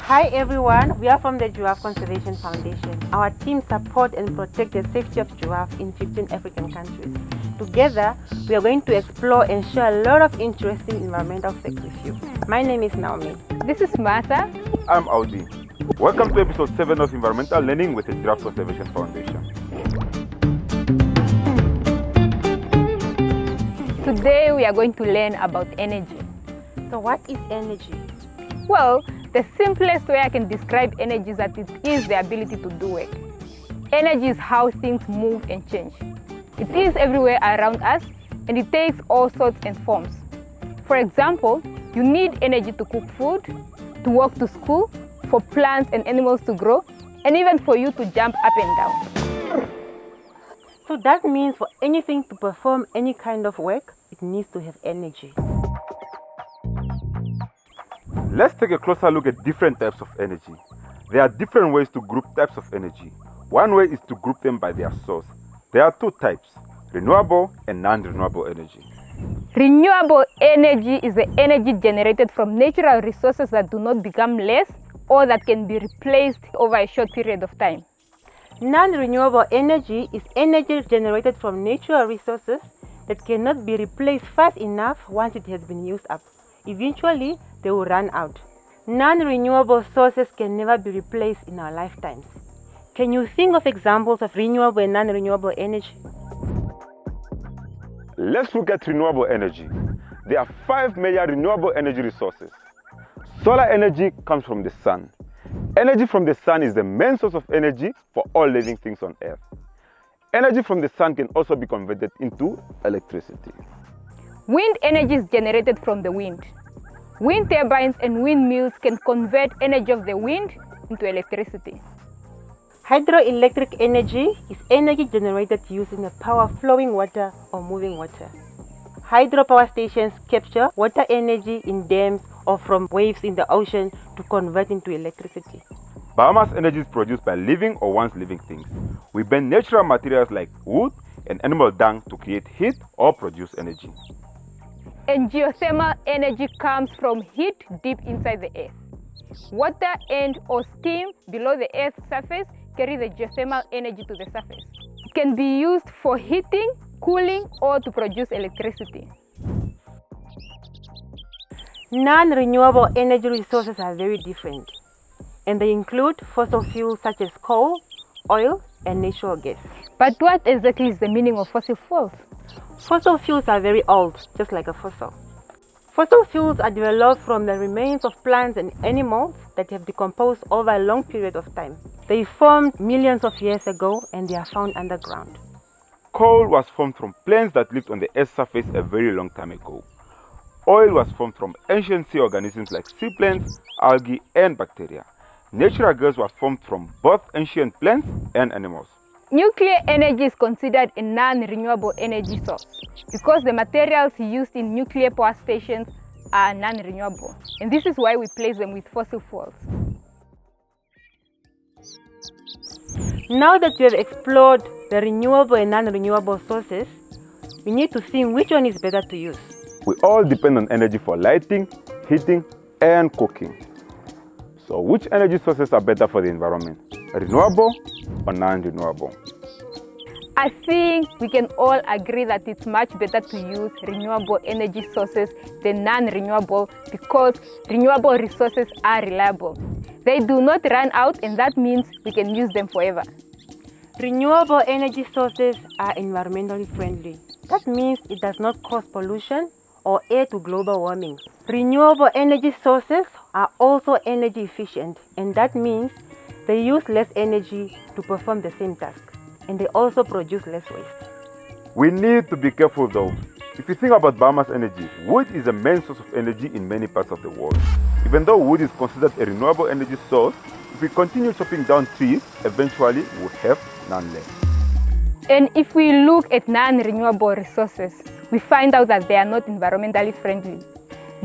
Hi everyone, we are from the Giraffe Conservation Foundation. Our team support and protect the safety of giraffe in 15 African countries. Together, we are going to explore and share a lot of interesting environmental facts with you. My name is Naomi. This is Martha. I'm Audi. Welcome to episode 7 of Environmental Learning with the Giraffe Conservation Foundation. Today we are going to learn about energy. So what is energy? Well, the simplest way I can describe energy is that it is the ability to do work. Energy is how things move and change. It is everywhere around us and it takes all sorts and forms. For example, you need energy to cook food, to walk to school, for plants and animals to grow, and even for you to jump up and down. So that means for anything to perform any kind of work, it needs to have energy. Let's take a closer look at different types of energy. There are different ways to group types of energy. One way is to group them by their source. There are two types, renewable and non-renewable energy. Renewable energy is the energy generated from natural resources that do not become less or that can be replaced over a short period of time. Non-renewable energy is energy generated from natural resources that cannot be replaced fast enough once it has been used up. Eventually, they will run out. Non-renewable sources can never be replaced in our lifetimes. Can you think of examples of renewable and non-renewable energy? Let's look at renewable energy. There are 5 major renewable energy resources. Solar energy comes from the sun. Energy from the sun is the main source of energy for all living things on Earth. Energy from the sun can also be converted into electricity. Wind energy is generated from the wind. Wind turbines and windmills can convert energy of the wind into electricity. Hydroelectric energy is energy generated using the power of flowing water or moving water. Hydropower stations capture water energy in dams or from waves in the ocean to convert into electricity. Biomass energy is produced by living or once living things. We burn natural materials like wood and animal dung to create heat or produce energy. And geothermal energy comes from heat deep inside the earth. Water and or steam below the earth's surface carry the geothermal energy to the surface. It can be used for heating, cooling, or to produce electricity. Non-renewable energy resources are very different, and they include fossil fuels such as coal, oil, and natural gas. But what exactly is the meaning of fossil fuels? Fossil fuels are very old, just like a fossil. Fossil fuels are developed from the remains of plants and animals that have decomposed over a long period of time. They formed millions of years ago and they are found underground. Coal was formed from plants that lived on the Earth's surface a very long time ago. Oil was formed from ancient sea organisms like sea plants, algae, and bacteria. Natural gas was formed from both ancient plants and animals. Nuclear energy is considered a non-renewable energy source because the materials used in nuclear power stations are non-renewable, and this is why we place them with fossil fuels. Now that we have explored the renewable and non-renewable sources, we need to think which one is better to use. We all depend on energy for lighting, heating, and cooking. So which energy sources are better for the environment? Renewable or non-renewable? I think we can all agree that it's much better to use renewable energy sources than non-renewable because renewable resources are reliable. They do not run out, and that means we can use them forever. Renewable energy sources are environmentally friendly. That means it does not cause pollution or add to global warming. Renewable energy sources are also energy efficient, and that means they use less energy to perform the same task, and they also produce less waste. We need to be careful though. If you think about biomass energy, wood is the main source of energy in many parts of the world. Even though wood is considered a renewable energy source, if we continue chopping down trees, eventually we'll have none left. And if we look at non-renewable resources, we find out that they are not environmentally friendly.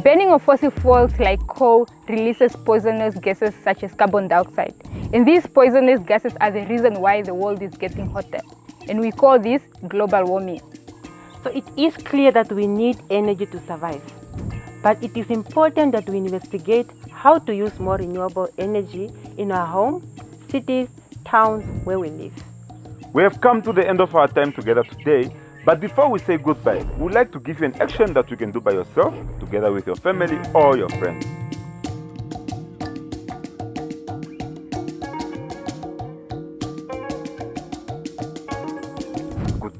Burning of fossil fuels like coal releases poisonous gases such as carbon dioxide. And these poisonous gases are the reason why the world is getting hotter. And we call this global warming. So it is clear that we need energy to survive. But it is important that we investigate how to use more renewable energy in our home, cities, towns where we live. We have come to the end of our time together today, but before we say goodbye, we would like to give you an action that you can do by yourself, together with your family or your friends.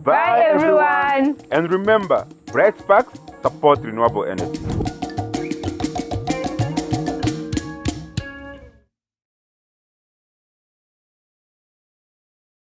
Bye, everyone. And remember, bright sparks support renewable energy.